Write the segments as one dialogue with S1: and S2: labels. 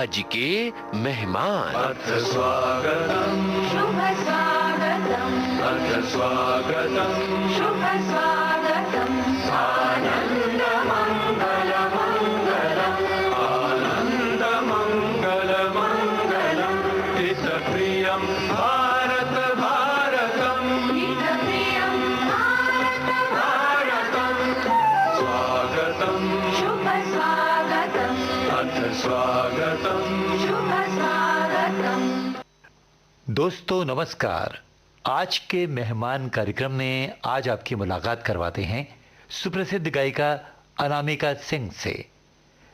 S1: आज के मेहमान।
S2: अथ स्वागतम्
S3: शुभ स्वागतम्
S2: अथ स्वागतम्
S3: शुभ स्वागतम्
S2: आनन्द मङ्गल मङ्गलम् आनन्द मङ्गल मङ्गलम् हितप्रियं भारत भारतम्
S3: हितप्रियं भारत
S2: भारतम् स्वागतम्
S3: शुभ स्वागतम्
S2: अथ स्वागतम्
S3: शुभ स्वागतम्।
S4: दोस्तों नमस्कार। आज के मेहमान कार्यक्रम में आज आपकी मुलाकात करवाते हैं सुप्रसिद्ध गायिका अनामिका सिंह से।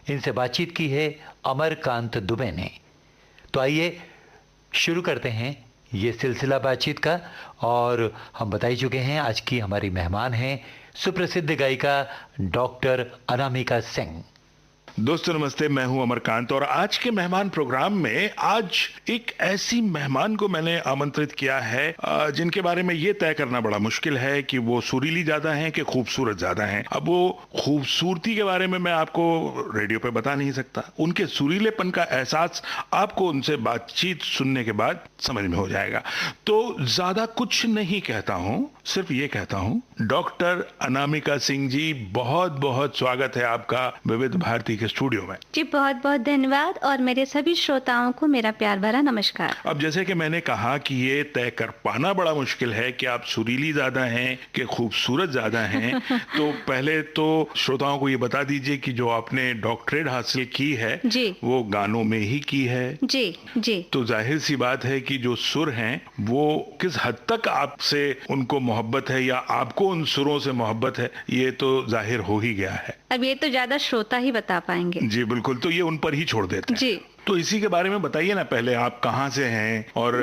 S4: इनसे बातचीत की है अमरकांत दुबे ने। तो आइए शुरू करते हैं ये सिलसिला बातचीत का। और हम बता ही चुके हैं आज की हमारी मेहमान हैं सुप्रसिद्ध गायिका डॉक्टर अनामिका सिंह।
S5: दोस्तों नमस्ते, मैं हूं अमरकांत और आज के मेहमान प्रोग्राम में आज एक ऐसी मेहमान को मैंने आमंत्रित किया है जिनके बारे में ये तय करना बड़ा मुश्किल है कि वो सुरीली ज्यादा हैं कि खूबसूरत ज्यादा हैं। अब वो खूबसूरती के बारे में मैं आपको रेडियो पे बता नहीं सकता, उनके सुरीलेपन का एहसास आपको उनसे बातचीत सुनने के बाद समझ में हो जाएगा। तो ज्यादा कुछ नहीं कहता हूं, सिर्फ ये कहता हूं डॉक्टर अनामिका सिंह जी, बहुत बहुत स्वागत है आपका विविध भारती के स्टूडियो में।
S6: जी बहुत बहुत धन्यवाद और मेरे सभी श्रोताओं को मेरा प्यार भरा नमस्कार।
S5: अब जैसे कि मैंने कहा कि ये तय कर पाना बड़ा मुश्किल है कि आप सुरीली ज्यादा हैं कि खूबसूरत ज्यादा हैं। तो पहले तो श्रोताओं को ये बता दीजिए कि जो आपने डॉक्टरेट हासिल की है
S6: जी
S5: वो गानों में ही की है।
S6: जी जी
S5: तो जाहिर सी बात है कि जो सुर हैं वो किस हद तक आपसे उनको मोहब्बत है या आपको उन सुरों से मोहब्बत है, ये तो जाहिर हो ही गया है।
S6: अब ये तो ज्यादा श्रोता ही बता पाएंगे।
S5: जी बिल्कुल, तो ये उन पर ही छोड़ देते हैं।
S6: जी
S5: तो इसी के बारे में बताइए ना, पहले आप कहाँ से हैं? और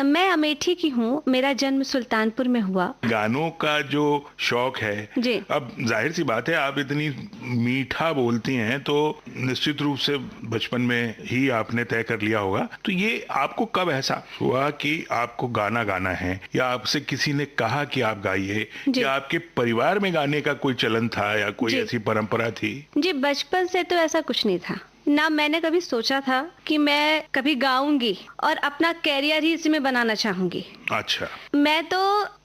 S6: मैं अमेठी की हूँ, मेरा जन्म सुल्तानपुर में हुआ।
S5: गानों का जो शौक है
S6: जी
S5: अब जाहिर सी बात है आप इतनी मीठा बोलती हैं तो निश्चित रूप से बचपन में ही आपने तय कर लिया होगा। तो ये आपको कब एहसास हुआ कि आपको गाना गाना है, या आपसे किसी ने कहा कि आप गाइए, या आपके परिवार में गाने का कोई चलन था या कोई ऐसी परंपरा थी?
S6: जी बचपन से तो ऐसा कुछ नहीं था ना। मैंने कभी सोचा था कि मैं कभी गाऊंगी और अपना कैरियर ही इसमें बनाना चाहूंगी।
S5: अच्छा।
S6: मैं तो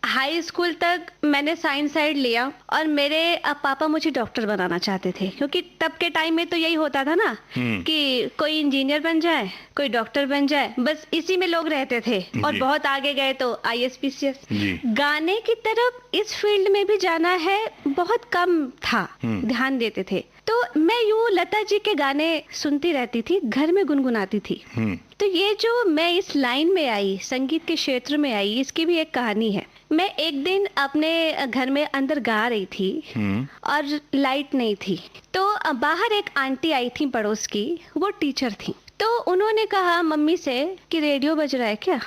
S6: हाई स्कूल तक मैंने साइंस साइड लिया और मेरे पापा मुझे डॉक्टर बनाना चाहते थे, क्योंकि तब के टाइम में तो यही होता था ना कि कोई इंजीनियर बन जाए, कोई डॉक्टर बन जाए, बस इसी में लोग रहते थे। और बहुत आगे गए तो IAS PCS। गाने की तरफ इस फील्ड में भी जाना है बहुत कम था, ध्यान देते थे। तो मैं यूं लता जी के गाने सुनती रहती थी, घर में गुनगुनाती थी। तो ये जो मैं इस लाइन में आई, संगीत के क्षेत्र में आई, इसकी भी एक कहानी है। मैं एक दिन अपने घर में अंदर गा रही थी और लाइट नहीं थी, तो बाहर एक आंटी आई थी पड़ोस की, वो टीचर थी। तो उन्होंने कहा मम्मी से कि रेडियो बज रहा है क्या?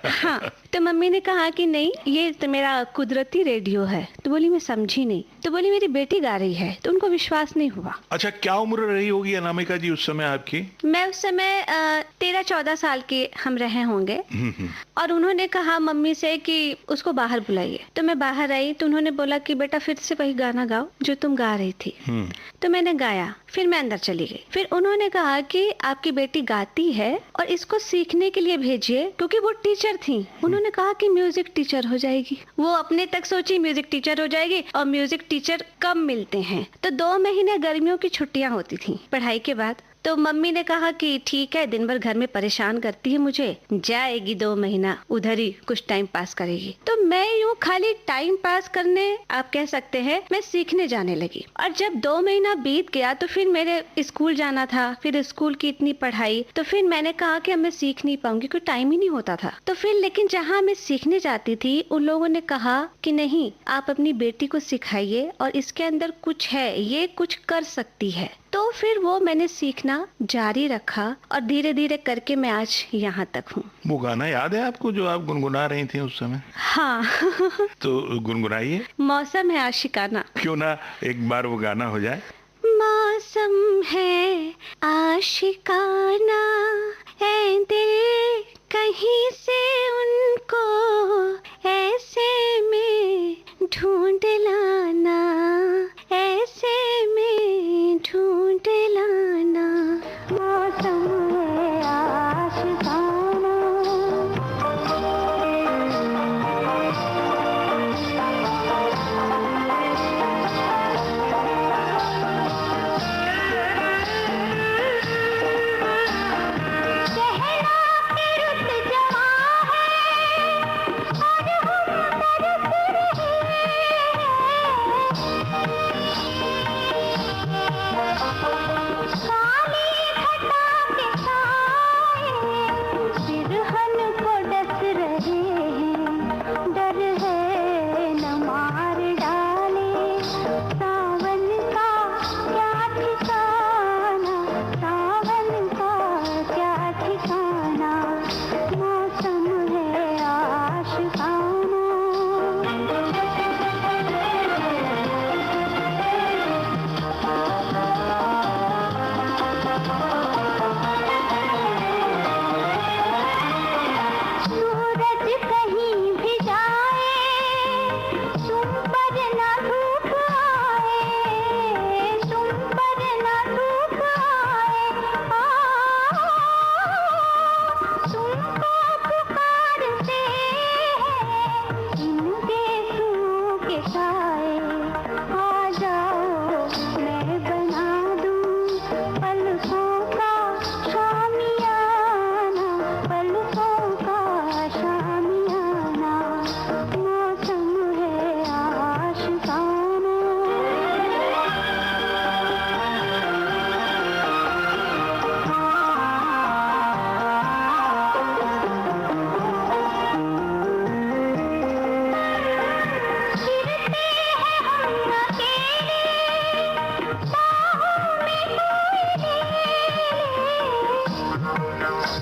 S6: हाँ। तो मम्मी ने कहा कि नहीं, ये तो मेरा कुदरती रेडियो है। तो बोली मैं समझी नहीं। तो बोली मेरी बेटी गा रही है। तो उनको विश्वास नहीं हुआ।
S5: अच्छा, क्या उम्र रही होगी अनामिका जी उस समय आपकी?
S6: मैं उस समय 13-14 साल के हम रहे होंगे। और उन्होंने कहा मम्मी से कि उसको बाहर बुलाइए। तो मैं बाहर आई तो उन्होंने बोला कि बेटा फिर से वही गाना गाओ जो तुम गा रही थी। तो मैंने गाया, फिर मैं अंदर चली गई। फिर उन्होंने कहा कि आपकी बेटी गाती है और इसको सीखने के लिए भेजिए, क्योंकि वो टीचर थी। उन्होंने कहा कि म्यूजिक टीचर हो जाएगी। वो अपने तक सोची म्यूजिक टीचर हो जाएगी, और म्यूजिक टीचर कब मिलते हैं? तो 2 महीने गर्मियों की छुट्टियां होती थी पढ़ाई के बाद। तो मम्मी ने कहा कि ठीक है, दिन भर घर में परेशान करती है मुझे, जाएगी 2 महीना उधर ही कुछ टाइम पास करेगी। तो मैं यूं खाली टाइम पास करने, आप कह सकते हैं, मैं सीखने जाने लगी। और जब 2 महीना बीत गया तो फिर मेरे स्कूल जाना था, फिर स्कूल की इतनी पढ़ाई, तो फिर मैंने कहा कि अब मैं सीख नहीं पाऊंगी, क्योंकि टाइम ही नहीं होता था। तो फिर लेकिन जहाँ मैं सीखने जाती थी उन लोगों ने कहा कि नहीं, आप अपनी बेटी को सिखाइए और इसके अंदर कुछ है, ये कुछ कर सकती है। तो फिर वो मैंने सीखना जारी रखा और धीरे धीरे करके मैं आज यहाँ तक हूँ।
S5: वो गाना याद है आपको जो आप गुनगुना रही थी उस समय?
S6: हाँ।
S5: तो गुनगुनाइए।
S6: मौसम है आशिकाना।
S5: क्यों ना एक बार वो गाना हो जाए।
S6: मौसम है आशिकाना, ऐ दिल कहीं से उनको ऐसे में ढूंढ लाना, ऐसे में ढूंढ लाना। मौसम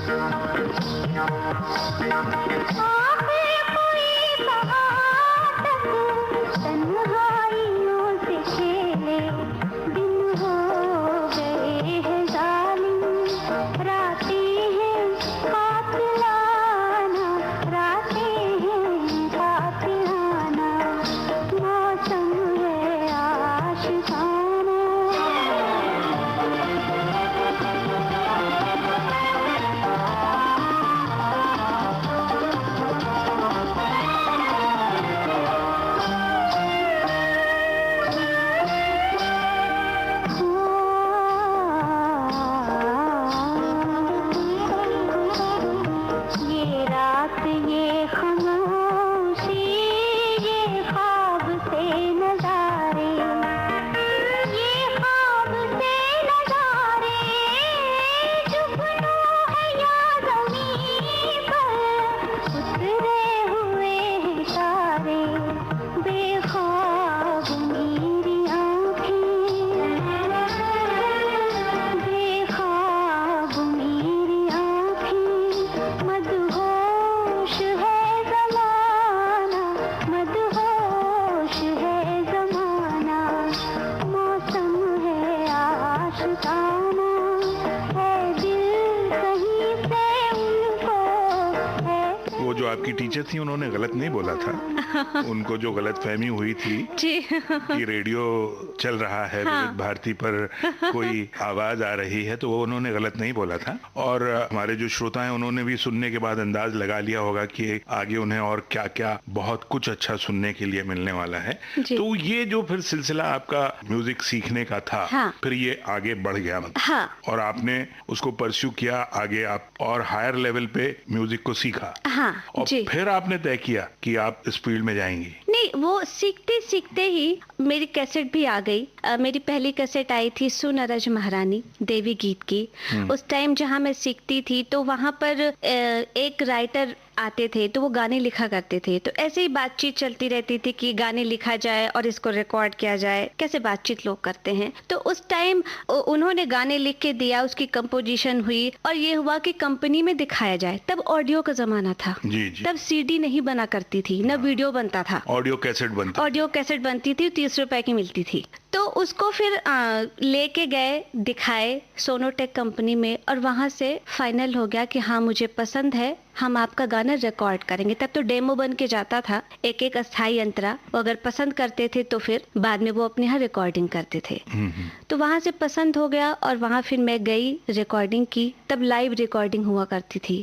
S3: आखिर कोई कहाँ तक तन्हाइयों से खेले, दिन हो गए हैं जालिम, रातें हैं कातिलाना, रातें हैं कातिलाना, मौसम है आशिकाना। ये रात ये खामोशी, ये ख्वाब से नजारे, ये ख्वाब से नजारे, जुगनू है या ज़मीं पर उतरे हुए हैं तारे, बेख्वाब मेरी आँखें, बेख्वाब मेरी आँखें, मदहोश है ज़माना, मदहोश है ज़माना, मौसम है आशिकाना, है दिल कहीं से उनको है।
S5: वो जो आपकी टीचर थी उन्होंने गलत नहीं बोला था, उनको जो गलत फहमी हुई थी
S6: जी
S5: कि रेडियो चल रहा है, विविध भारती पर कोई आवाज आ रही है, तो वो उन्होंने गलत नहीं बोला था। और हमारे जो श्रोता हैं उन्होंने भी सुनने के बाद अंदाज लगा लिया होगा कि आगे उन्हें और क्या क्या बहुत कुछ अच्छा सुनने के लिए मिलने वाला है।
S6: जी।
S5: तो ये जो फिर सिलसिला आपका म्यूजिक सीखने का था,
S6: हाँ।
S5: फिर ये आगे बढ़ गया मतलब,
S6: हाँ
S5: और आपने उसको परस्यू किया आगे, आप और हायर लेवल पे म्यूजिक को सीखा,
S6: हाँ
S5: और
S6: जी।
S5: फिर आपने तय किया कि आप इस फील्ड में जाएंगी।
S6: नहीं, वो सीखते सीखते ही मेरी कैसेट भी आ गई। मेरी पहली कैसेट आई थी सुन अरज महारानी देवी गीत की। उस टाइम जहाँ मैं सीखती थी तो वहाँ पर एक राइटर आते थे, तो वो गाने लिखा करते थे। तो ऐसे ही बातचीत चलती रहती थी कि गाने लिखा जाए और इसको रिकॉर्ड किया जाए, कैसे बातचीत लोग करते हैं। तो उस टाइम उन्होंने गाने लिख के दिया, उसकी कंपोजिशन हुई और ये हुआ कि कंपनी में दिखाया जाए। तब ऑडियो का जमाना था,
S5: जी जी।
S6: तब सीडी नहीं बना करती थी, न वीडियो बनता था।
S5: ऑडियो कैसेट बनता।
S6: ऑडियो कैसेट बनती थी, 30 रुपए की मिलती थी। तो उसको फिर लेके गए, दिखाए सोनोटेक कंपनी में, और वहां से फाइनल हो गया कि हाँ मुझे पसंद है, हम आपका गाना रिकॉर्ड करेंगे। तब तो डेमो बन के जाता था, एक एक अस्थाई अंतरा। वो अगर पसंद करते थे तो फिर बाद में वो अपने यहाँ रिकॉर्डिंग करते थे। तो वहां से पसंद हो गया और वहां फिर मैं गई, रिकॉर्डिंग की। तब लाइव रिकॉर्डिंग हुआ करती थी,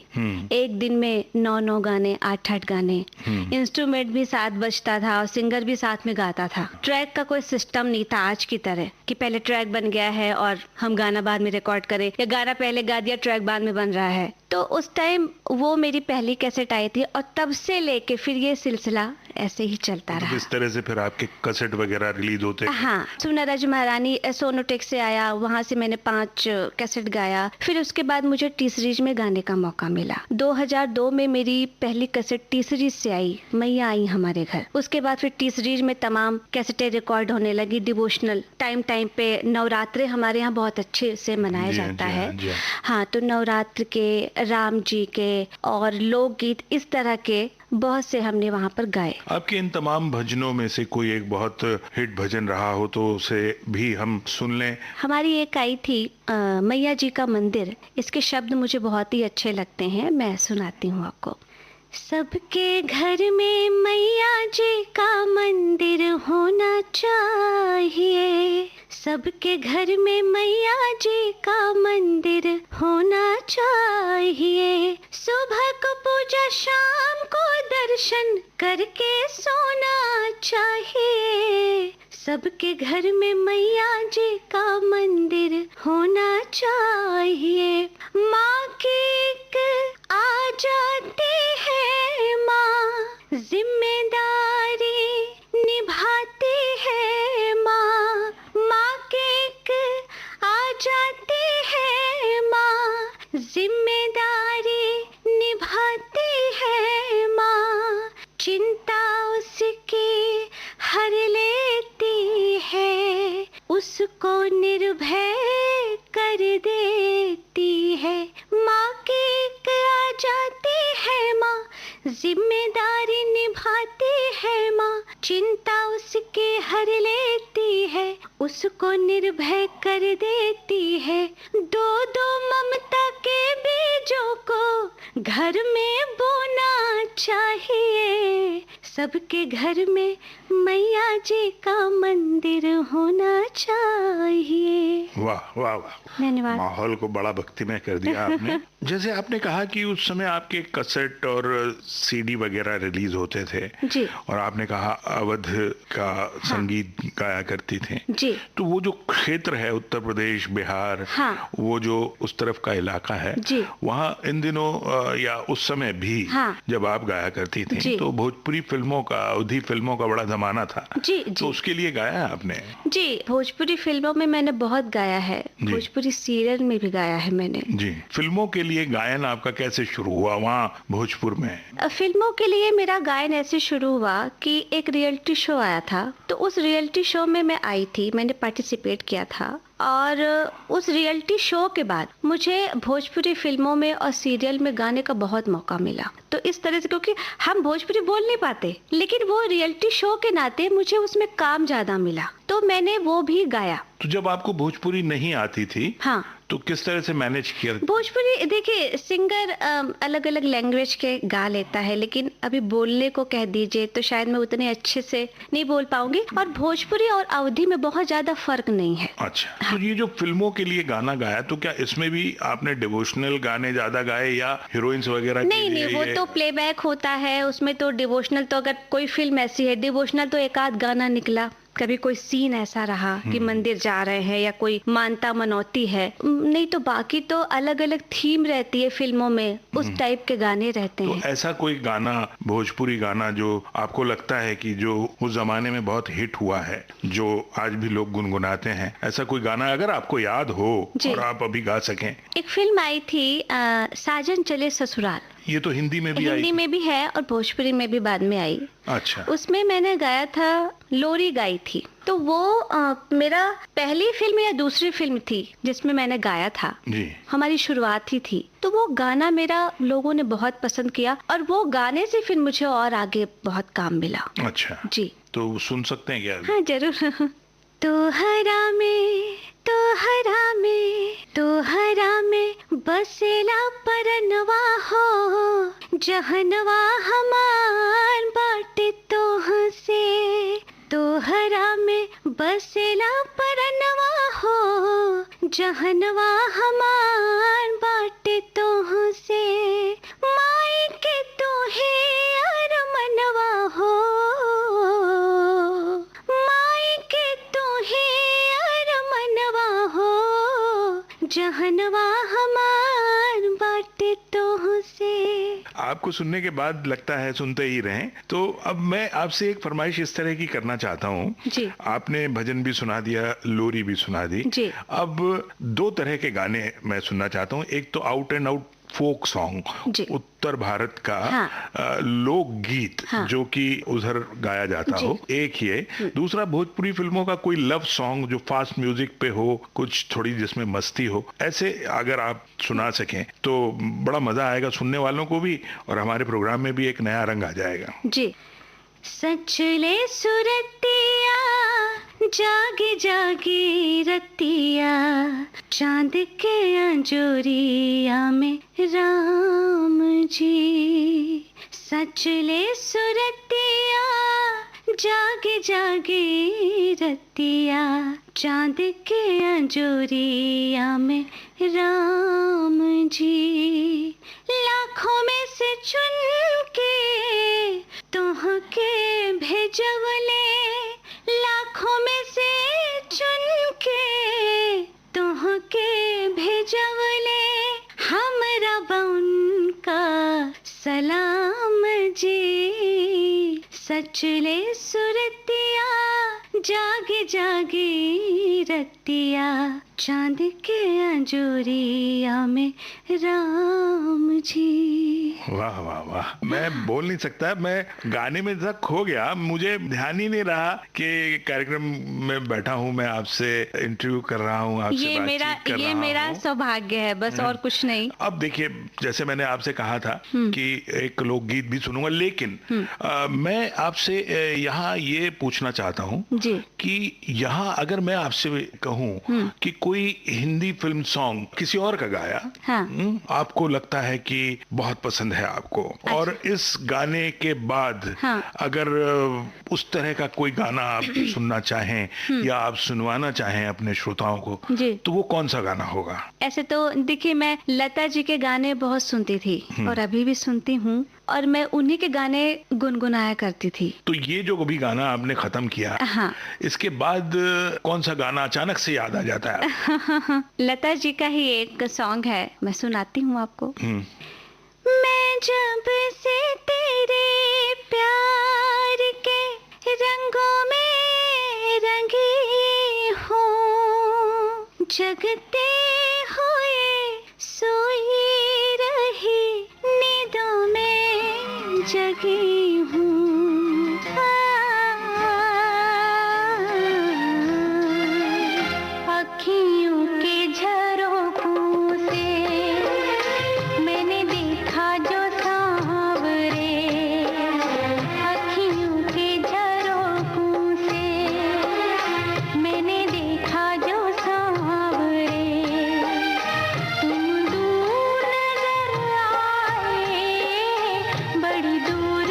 S6: एक दिन में 9 गाने, 8 गाने, इंस्ट्रूमेंट भी साथ बजता था और सिंगर भी साथ में गाता था। ट्रैक का कोई सिस्टम नहीं था आज की तरह कि पहले ट्रैक बन गया है और हम गाना बाद में रिकॉर्ड करें, या गाना पहले गा दिया, ट्रैक बाद में बन रहा है। तो उस टाइम वो मेरी पहली कैसेट आई थी और तब से लेके फिर ये सिलसिला ऐसे ही चलता रहा।
S5: इस तरह से फिर आपके कैसेट वगैरह रिलीज होते।
S6: हाँ, सुनरज महारानी सोनोटेक से आया, वहां से मैंने 5 कैसेट गाया। फिर उसके बाद मुझे टी सीरीज में गाने का मौका मिला। 2002 में मेरी पहली कैसेट टी सीरीज से आई, मैया आई हमारे घर। उसके बाद फिर टी सीरीज में तमाम कैसेटें रिकॉर्ड होने लगी, डिवोशनल। टाइम टाइम पे नवरात्रे हमारे यहाँ बहुत अच्छे से मनाया जाता है। हाँ, तो नवरात्र के, राम जी के और लोकगीत, इस तरह के बहुत से हमने वहाँ पर गाए।
S5: आपके इन तमाम भजनों में से कोई एक बहुत हिट भजन रहा हो तो उसे भी हम सुन लें।
S6: हमारी एक आई थी मैया जी का मंदिर। इसके शब्द मुझे बहुत ही अच्छे लगते हैं, मैं सुनाती हूँ आपको। सबके घर में मैया जी का मंदिर होना चाहिए, सबके घर में मैया जी का मंदिर होना चाहिए। सुबह को पूजा, शाम को दर्शन करके सोना चाहिए। सबके घर में मैया जी का मंदिर होना चाहिए। माँ की एक आ जाती है माँ, जिम्मेदारी निभाती है माँ। माँ की एक आ जाती है माँ, जिम्मेदारी निभाती है माँ। चिंता उसकी हर लेती है, उसको निर्भय कर देती है। माँ की जिम्मेदारी निभाती है माँ, चिंता उसके हर लेती है, उसको निर्भय कर देती है। दो दो ममता के बीजों को घर में बोना चाहिए, सबके घर में मैया जी का मंदिर होना चाहिए।
S5: वाह वाह वाह,
S6: धन्यवाद।
S5: माहौल को बड़ा भक्तिमय कर दिया आपने। जैसे आपने कहा कि उस समय आपके कैसेट और सीडी वगैरह रिलीज होते थे
S6: जी।
S5: और आपने कहा अवध का संगीत गाया करती थी
S6: जी।
S5: तो वो जो क्षेत्र है उत्तर प्रदेश बिहार,
S6: हाँ।
S5: वो जो उस तरफ का इलाका है
S6: जी।
S5: वहाँ इन दिनों या उस समय भी
S6: हाँ।
S5: जब आप गाया करती थी
S6: जी।
S5: तो भोजपुरी फिल्मों का, अवधी फिल्मों का बड़ा जमाना था।
S6: जी
S5: तो
S6: जी
S5: उसके लिए गाया है आपने?
S6: जी, भोजपुरी फिल्मों में मैंने बहुत गाया है,
S5: जी।
S6: भोजपुरी सीरियल में भी गाया है मैंने।
S5: जी, फिल्मों के लिए गायन आपका कैसे शुरू हुआ वहाँ भोजपुर में?
S6: फिल्मों के लिए मेरा गायन ऐसे शुरू हुआ कि एक रियलिटी शो आया था, तो उस रियलिटी शो में मैं आई थी, मैंने पार्टिसिपेट किया था। और उस रियलिटी शो के बाद मुझे भोजपुरी फिल्मों में और सीरियल में गाने का बहुत मौका मिला। तो इस तरह से, क्योंकि हम भोजपुरी बोल नहीं पाते, लेकिन वो रियलिटी शो के नाते मुझे उसमें काम ज्यादा मिला, तो मैंने वो भी गाया।
S5: तो जब आपको भोजपुरी नहीं आती थी
S6: हाँ,
S5: तो किस तरह से मैनेज किया?
S6: भोजपुरी देखिए, सिंगर अलग अलग लैंग्वेज के गा लेता है, लेकिन अभी बोलने को कह दीजिए तो शायद मैं उतने अच्छे से नहीं बोल पाऊंगी। और भोजपुरी और अवधी में बहुत ज्यादा फर्क नहीं है।
S5: अच्छा, तो ये जो फिल्मों के लिए गाना गाया, तो क्या इसमें भी आपने डिवोशनल गाने ज्यादा गाए या हीरोइंस वगैरह के
S6: नहीं
S5: लिए
S6: नहीं, वो
S5: ये-
S6: तो प्लेबैक होता है, उसमें तो डिवोशनल, तो अगर कोई फिल्म ऐसी है डिवोशनल तो एक आध गाना निकला, कभी कोई सीन ऐसा रहा कि मंदिर जा रहे हैं या कोई मानता मनौती है, नहीं तो बाकी तो अलग अलग थीम रहती है फिल्मों में, उस टाइप के गाने रहते
S5: तो
S6: हैं।
S5: ऐसा कोई गाना, भोजपुरी गाना जो आपको लगता है कि जो उस जमाने में बहुत हिट हुआ है, जो आज भी लोग गुनगुनाते हैं, ऐसा कोई गाना अगर आपको याद हो
S6: जी।
S5: और आप अभी गा सकें?
S6: एक फिल्म आई थी साजन चले ससुराल,
S5: ये तो हिंदी में भी आई
S6: हिंदी
S5: थी।
S6: में भी है और भोजपुरी में भी बाद में आई।
S5: अच्छा,
S6: उसमें मैंने गाया था, लोरी गाई थी। तो वो मेरा पहली फिल्म या दूसरी फिल्म थी जिसमें मैंने गाया था,
S5: जी।
S6: हमारी शुरुआत ही थी। तो वो गाना मेरा लोगों ने बहुत पसंद किया और वो गाने से फिर मुझे और आगे बहुत काम मिला।
S5: अच्छा,
S6: जी
S5: तो सुन सकते हैं क्या?
S6: हाँ जरूर। तो हरा में बसेला परनवा हो, जहनवा हमार बाटे तोह से। तो हरा में बसेला परनवा हो, जहनवा हमार बाटे तोह से। माई के तोहे अरमनवा हो, माई के तोहे अरमनवा हो, जहनवा हमार बाटे तोह से।
S5: आपको सुनने के बाद लगता है सुनते ही रहें। तो अब मैं आपसे एक फरमाइश इस तरह की करना चाहता हूँ।
S6: जी।
S5: आपने भजन भी सुना दिया, लोरी भी सुना दी।
S6: जी।
S5: अब दो तरह के गाने मैं सुनना चाहता हूँ। एक तो out and out folk song,
S6: जी।
S5: उत्तर भारत का
S6: हाँ।
S5: लोकगीत,
S6: हाँ।
S5: जो कि उधर गाया जाता
S6: जी।
S5: हो, एक ये। दूसरा भोजपुरी फिल्मों का कोई लव सॉन्ग जो फास्ट म्यूजिक पे हो, कुछ थोड़ी जिसमें मस्ती हो, ऐसे अगर आप सुना सकें तो बड़ा मजा आएगा सुनने वालों को भी और हमारे प्रोग्राम में भी एक नया रंग आ जाएगा।
S6: जी। सचले सुरतिया जागी जागी रतिया, चांद के अंजोरिया में राम जी। सचले सुरतिया जागी जागी रतिया, चांद के अंजोरिया में राम जी। लाखों में से चुन के तुहके भेजवले, लाखों में से चुन के तुहके भेजवले, हमरा बउन का सलाम जी। सचले सुरतिया जागी जागी रतिया, चांद के अंजोरिया में राम जी।
S5: वाह वाह वाह, मैं बोल नहीं सकता, मैं गाने में तक खो गया, मुझे ध्यान ही नहीं रहा कि कार्यक्रम में बैठा हूँ, मैं आपसे इंटरव्यू कर रहा हूँ, आपसे
S6: ये मेरा सौभाग्य है, बस और कुछ नहीं।
S5: अब देखिए, जैसे मैंने आपसे कहा था कि एक लोकगीत भी सुनूंगा, लेकिन मैं आपसे यहाँ ये पूछना चाहता हूँ कि यहाँ अगर मैं आपसे कहूँ कि कोई हिंदी फिल्म सॉन्ग किसी और का गाया, आपको लगता है कि बहुत पसंद है आपको, और इस गाने के बाद अगर उस तरह का कोई गाना आप सुनना चाहें या आप सुनवाना चाहें अपने श्रोताओं को, तो वो कौन सा गाना होगा?
S6: ऐसे तो देखिए, मैं लता जी के गाने बहुत सुनती थी और अभी भी सुनती हूँ, और मैं उन्हीं के गाने गुनगुनाया करती थी।
S5: तो ये जो अभी गाना आपने खत्म किया, इसके बाद कौन सा गाना अचानक से याद आ जाता है?
S6: लता जी का ही एक सॉन्ग है, मैं सुनाती हूँ आपको। मैं जब से तेरे प्यार के रंगों में रंगी हूँ, जगते हुए सोई रही नींदों में जगी हूँ। अखियों के झरोखों से मैंने देखा जो सांवरे, अखियों के झरोखों से मैंने देखा जो सांवरे, तुम दूर नजर आए, बड़ी दूर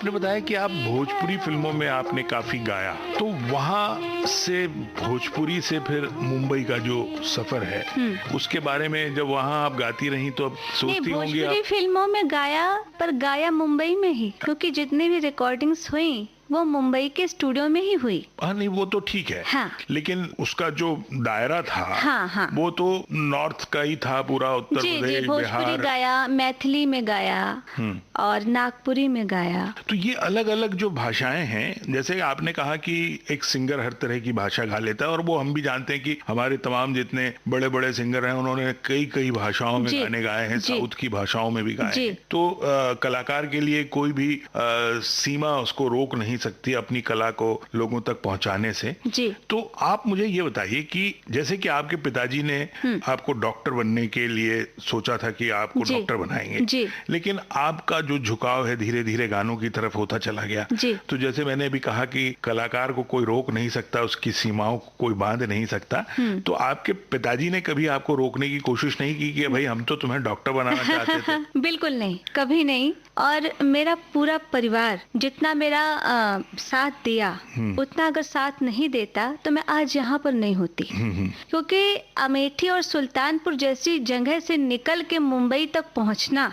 S5: आपने बताया कि आप भोजपुरी फिल्मों में आपने काफी गाया, तो वहाँ से भोजपुरी से फिर मुंबई का जो सफर है उसके बारे में, जब वहाँ आप गाती रही तो अब
S6: नहीं,
S5: सोचती होंगी
S6: भोजपुरी
S5: आप?
S6: फिल्मों में गाया, पर गाया मुंबई में ही, क्योंकि जितनी भी रिकॉर्डिंग्स हुई वो मुंबई के स्टूडियो में ही हुई।
S5: हाँ, नहीं वो तो ठीक है,
S6: हाँ।
S5: लेकिन उसका जो दायरा था
S6: हाँ, हाँ।
S5: वो तो नॉर्थ का ही था, पूरा उत्तर
S6: जी जी,
S5: प्रदेश,
S6: भोजपुरी
S5: बिहार।
S6: गाया, मैथिली में गाया और नागपुरी में गाया।
S5: तो ये अलग अलग जो भाषाएं हैं, जैसे आपने कहा कि एक सिंगर हर तरह की भाषा गा लेता है, और वो हम भी जानते हैं कि हमारे तमाम जितने बड़े बड़े सिंगर हैं उन्होंने कई कई भाषाओं में
S6: जी,
S5: गाने गाए हैं,
S6: जी।
S5: साउथ की भाषाओं में भी गाए
S6: जी।
S5: हैं। तो कलाकार के लिए कोई भी सीमा उसको रोक नहीं सकती अपनी कला को लोगों तक पहुंचाने से।
S6: जी।
S5: तो आप मुझे ये बताइए कि जैसे कि आपके पिताजी ने आपको डॉक्टर बनने के लिए सोचा था कि आपको
S6: जी।
S5: डॉक्टर बनाएंगे,
S6: जी।
S5: लेकिन आपका जो झुकाव है धीरे धीरे गानों की तरफ होता चला गया।
S6: जी।
S5: तो जैसे मैंने अभी कहा कि कलाकार को कोई रोक नहीं सकता, उसकी सीमाओं को कोई बांध नहीं सकता, तो आपके पिताजी ने कभी आपको रोकने की कोशिश नहीं की कि भाई हम तो तुम्हें डॉक्टर बनाना चाहते थे?
S6: बिल्कुल नहीं, कभी नहीं। और मेरा पूरा परिवार जितना मेरा साथ दिया, उतना अगर साथ नहीं देता तो मैं आज यहाँ पर नहीं होती। क्योंकि अमेठी और सुल्तानपुर जैसी जगह से निकल के मुंबई तक पहुँचना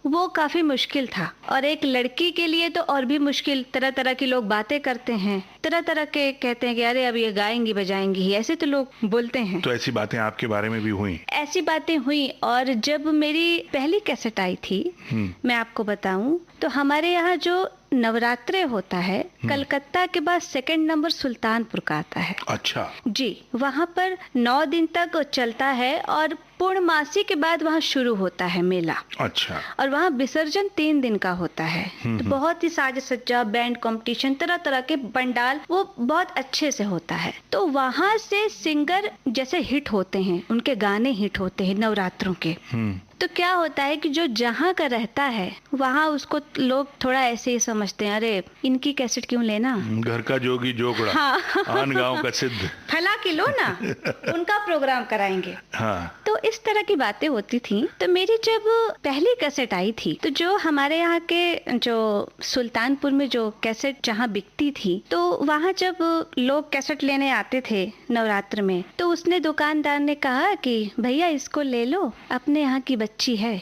S6: वो काफी मुश्किल था, और एक लड़की के लिए तो और भी मुश्किल। तरह तरह के लोग बातें करते हैं, तरह तरह के कहते हैं कि अरे अब ये गाएंगी बजाएंगी ही, ऐसे तो लोग बोलते हैं।
S5: तो ऐसी बातें आपके बारे में भी हुई?
S6: ऐसी बातें हुई। और जब मेरी पहली कैसेट आई थी, मैं आपको बताऊं तो हमारे यहाँ जो नवरात्रे होता है, कलकत्ता के बाद सेकंड नंबर सुल्तानपुर का आता है।
S5: अच्छा।
S6: जी, वहाँ पर 9 दिन तक चलता है, और पूर्णमासी के बाद वहाँ शुरू होता है मेला।
S5: अच्छा।
S6: और वहाँ विसर्जन 3 दिन का होता है। तो बहुत ही साज सज्जा, बैंड कंपटीशन, तरह तरह के पंडाल, वो बहुत अच्छे से होता है। तो वहाँ से सिंगर जैसे हिट होते हैं, उनके गाने हिट होते हैं नवरात्रों के। तो क्या होता है कि जो जहाँ का रहता है वहाँ उसको लोग थोड़ा ऐसे ही समझते हैं, अरे इनकी कैसेट क्यों लेना,
S5: घर का जोगी जोगड़ा,
S6: हाँ।
S5: आन गांव का सिद्ध,
S6: फला की लो ना, उनका प्रोग्राम कराएंगे।
S5: हाँ।
S6: तो इस तरह की बातें होती थी। तो मेरी जब पहली कैसेट आई थी, तो जो हमारे यहाँ के जो सुल्तानपुर में जो कैसेट जहाँ बिकती थी, तो वहाँ जब लोग कैसेट लेने आते थे नवरात्र में, तो उसने दुकानदार ने कहा कि भैया इसको ले लो, अपने यहाँ की बच्ची है।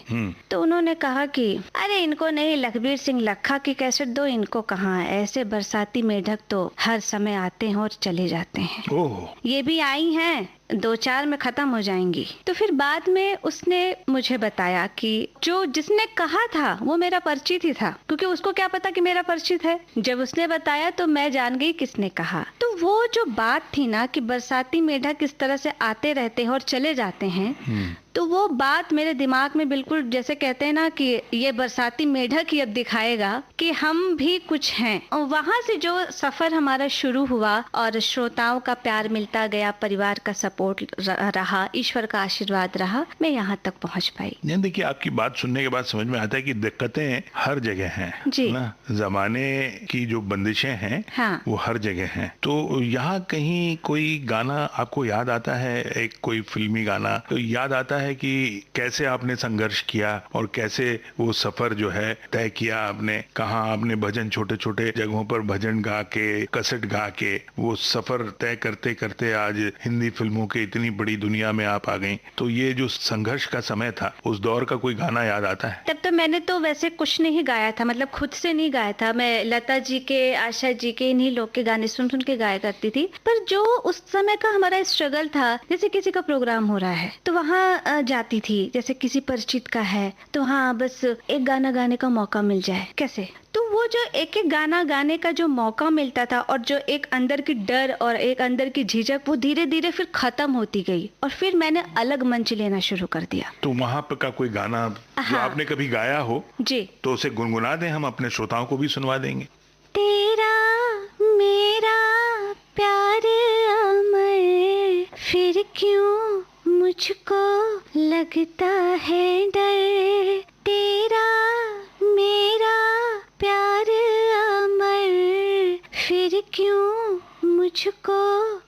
S6: तो उन्होंने कहा कि अरे इनको नहीं, लखबीर सिंह लखा की कैसेट दो, इनको कहाँ, ऐसे बरसाती मेढक तो हर समय आते हैं और चले जाते हैं,
S5: ओह।
S6: ये भी आई हैं, 2-4 में खत्म हो जाएंगी। तो फिर बाद में उसने मुझे बताया कि जो जिसने कहा था वो मेरा परिचित ही था, क्योंकि उसको क्या पता कि मेरा परिचित है। जब उसने बताया तो मैं जान गई किसने कहा। तो वो जो बात थी ना कि बरसाती मेढक किस तरह से आते रहते हैं और चले जाते हैं, तो वो बात मेरे दिमाग में बिल्कुल, जैसे कहते हैं ना कि ये बरसाती मेढक ही अब दिखाएगा कि हम भी कुछ हैं। और वहाँ से जो सफर हमारा शुरू हुआ और श्रोताओं का प्यार मिलता गया, परिवार का सपोर्ट रहा, ईश्वर का आशीर्वाद रहा, मैं यहाँ तक पहुँच पाई।
S5: देखिए, आपकी बात सुनने के बाद समझ में आता है कि दिक्कतें हर जगह हैं
S6: जी।
S5: ना, जमाने की जो बंदिशें हैं,
S6: हाँ।
S5: वो हर जगह हैं। तो यहाँ कहीं कोई गाना आपको याद आता है, एक कोई फिल्मी गाना तो याद आता है कि कैसे आपने संघर्ष किया और कैसे वो सफर जो है तय किया आपने, कहाँ आपने भजन, छोटे छोटे जगहों पर भजन गा के, कैसेट गा के वो सफर तय करते करते आज हिंदी फिल्मों के इतनी बड़ी दुनिया में आप आ गई। तो ये जो संघर्ष का समय था, उस दौर का कोई गाना याद आता है?
S6: तब तो मैंने तो वैसे कुछ नहीं गाया था, मतलब खुद से नहीं गाया था। मैं लता जी के, आशा जी के, इन्हीं लोग के गाने सुन सुन के गाया करती थी। पर जो उस समय का हमारा स्ट्रगल था, जैसे किसी का प्रोग्राम हो रहा है तो वहाँ जाती थी, जैसे किसी परिचित का है तो हाँ बस एक गाना गाने का मौका मिल जाए, कैसे। तो वो जो एक एक गाना गाने का जो मौका मिलता था और जो एक अंदर की डर और एक अंदर की झिझक, वो धीरे धीरे फिर खत्म होती गई और फिर मैंने अलग मंच लेना शुरू कर दिया।
S5: तो वहाँ पे का कोई गाना जो
S6: हाँ।
S5: आपने कभी गाया हो
S6: जी,
S5: तो उसे गुनगुना दें, हम अपने श्रोताओं को भी सुनवा देंगे।
S3: तेरा मेरा प्यार अमर, फिर क्यों मुझको लगता है डर, तेरा मेरा प्यार अमर, फिर क्यों मुझको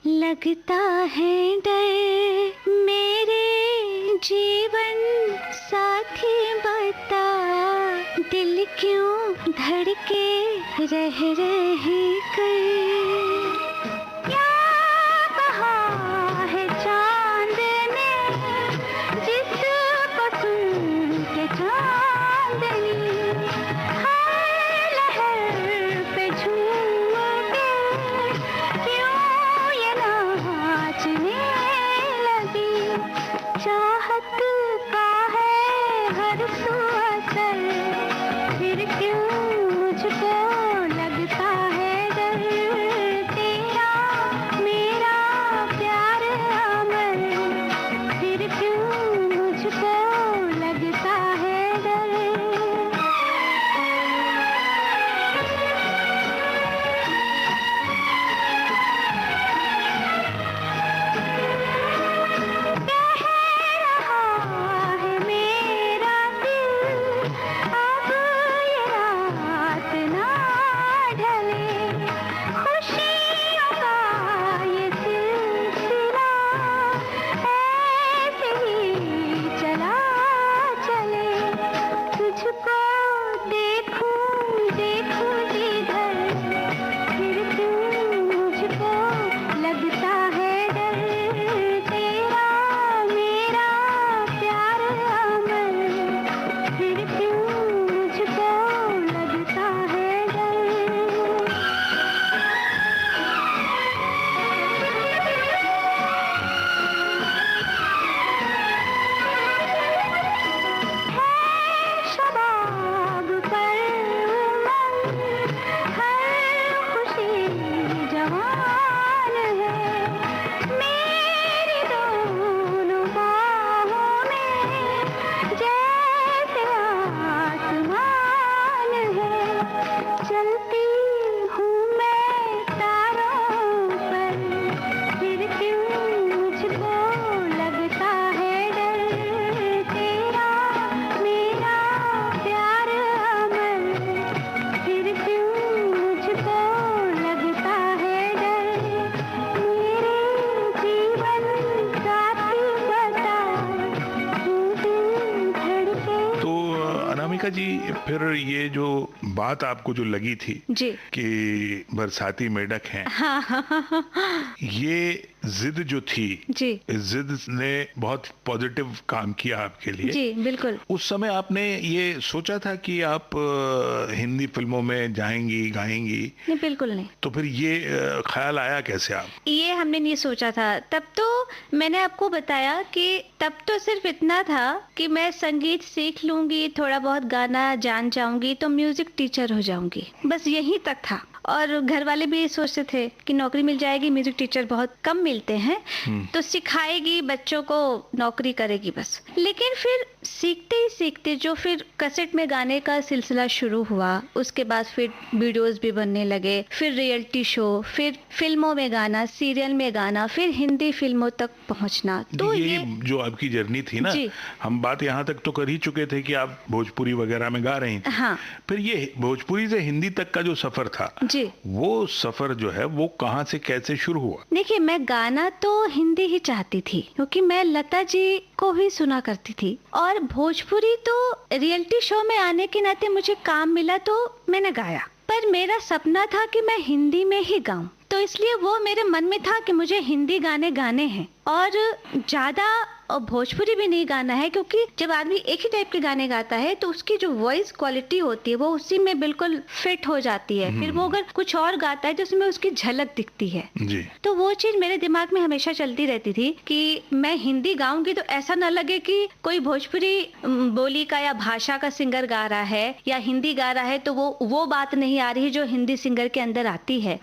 S3: लगता है डर, मेरे जीवन साथी बता, दिल क्यों धड़के रह रहे कर, क्या कहा है चांद ने जिसको सुन के चांदनी हर लहर पे झूम के क्यों ये नाचने लगी। चाहत का है हर सू असर, फिर क्यों मुझको लगता है डर। तेरा मेरा प्यार अमर, फिर क्यों मुझको लगता है डर। कह रहा है मेरा दिल अब ये रात ना ढले, खुशियों का ये सिलसिला ऐसे ही चला चले। तुझको देखूं देखूं जिधर, फिर क्यों मुझको लगता है डर। तेरा मेरा प्यार अमर, फिर क्यों मुझको लगता है डर। शबाब पर उमंग, हर खुशी जवान है। मेरी दोनों बाहों में जैसे आसमान है। चलती हूँ मैं तारों पर, फिर क्यों मुझको लगता है डर। तेरा मेरा प्यार अमर, फिर क्यों मुझको लगता है डर। मेरे जीवन साथी बता, तू दिल धड़के।
S5: तो अनामिका जी, फिर ये जो बात आपको जो लगी थी
S6: जी
S5: कि बरसाती मेढक हैं,
S6: हाँ हाँ हाँ हाँ हाँ।
S5: ये जिद जो थी,
S6: जी
S5: इस जिद ने बहुत पॉजिटिव काम किया आपके लिए।
S6: जी बिल्कुल।
S5: उस समय आपने ये सोचा था कि आप हिंदी फिल्मों में जाएंगी, गाएंगी?
S6: नहीं बिल्कुल नहीं।
S5: तो फिर ये ख्याल आया कैसे आप?
S6: ये हमने नहीं सोचा था। तब तो मैंने आपको बताया कि तब तो सिर्फ इतना था कि मैं संगीत सीख लूंगी, थोड़ा बहुत गाना जान जाऊंगी तो म्यूजिक टीचर हो जाऊंगी, बस यही तक था। और घर वाले भी सोचते थे कि नौकरी मिल जाएगी, म्यूजिक टीचर बहुत कम मिलते हैं, तो सिखाएगी बच्चों को, नौकरी करेगी बस। लेकिन फिर सीखते ही सीखते जो फिर कैसेट में गाने का सिलसिला शुरू हुआ, उसके बाद फिर वीडियोस भी बनने लगे, फिर रियलिटी शो, फिर फिल्मों में गाना, सीरियल में गाना, फिर हिंदी फिल्मों तक पहुंचना। तो
S5: ये जो आपकी जर्नी थी ना,
S6: जी।
S5: हम बात यहाँ तक तो कर ही चुके थे कि आप भोजपुरी वगैरह में गा रही थी।
S6: हाँ
S5: फिर ये भोजपुरी से हिंदी तक का जो सफर था,
S6: जी।
S5: वो सफर जो है वो कहाँ से कैसे शुरू हुआ?
S6: देखिए, मैं गाना तो हिंदी ही चाहती थी क्योंकि मैं लता जी को ही सुना करती थी, और भोजपुरी तो रियलिटी शो में आने के नाते मुझे काम मिला तो मैंने गाया। पर मेरा सपना था कि मैं हिंदी में ही गाऊं, तो इसलिए वो मेरे मन में था कि मुझे हिंदी गाने गाने हैं और ज्यादा और भोजपुरी भी नहीं गाना है, क्योंकि जब आदमी एक ही टाइप के गाने गाता है तो उसकी जो वॉइस क्वालिटी होती है वो उसी में बिल्कुल फिट हो जाती है। फिर वो अगर कुछ और गाता है तो उसमें उसकी झलक दिखती है।
S5: जी।
S6: तो वो चीज मेरे दिमाग में हमेशा चलती रहती थी कि मैं हिंदी गाऊंगी तो ऐसा ना लगे कि कोई भोजपुरी बोली का या भाषा का सिंगर गा रहा है या हिंदी गा रहा है तो वो बात नहीं आ रही जो हिंदी सिंगर के अंदर आती है।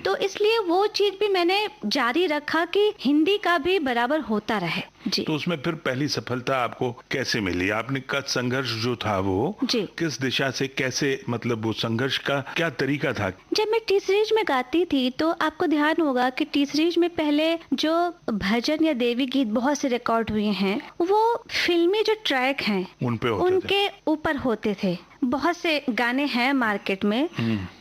S6: तो इसलिए वो चीज भी मैंने जारी रखा कि हिंदी का भी बराबर होता रहे। जी।
S5: तो उसमें फिर पहली सफलता आपको कैसे मिली? आपने का संघर्ष जो था वो
S6: जी।
S5: किस दिशा से, कैसे, मतलब वो संघर्ष का क्या तरीका था?
S6: जब मैं टी सीरीज में गाती थी तो आपको ध्यान होगा कि टी सीरीज में पहले जो भजन या देवी गीत बहुत से रिकॉर्ड हुए हैं वो फिल्मी जो ट्रैक हैं
S5: उन पे होते थे।
S6: उनके ऊपर होते थे। बहुत से गाने हैं मार्केट में,